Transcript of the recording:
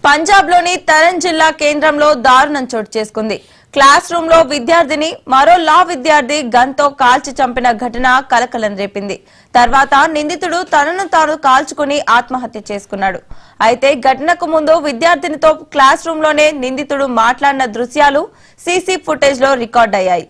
పంజాబ్ లోని తరణ్ జిల్లా కేంద్రంలో దారుణం చోటు చేసుకుంది. క్లాస్ రూమ్ లో విద్యార్థిని మరో లా విద్యార్థి గన్తో కాల్చి చంపిన ఘటన కలకలం రేపింది. తర్వాత నిందితుడు తనను తాను కాల్చుకుని ఆత్మహత్య చేసుకున్నాడు. అయితే ఘటనకు ముందు విద్యార్థినితో క్లాస్ రూమ్ లోనే నిందితుడు మాట్లాడిన దృశ్యాలు సీసీ ఫుటేజ్ లో రికార్డ్ అయ్యాయి.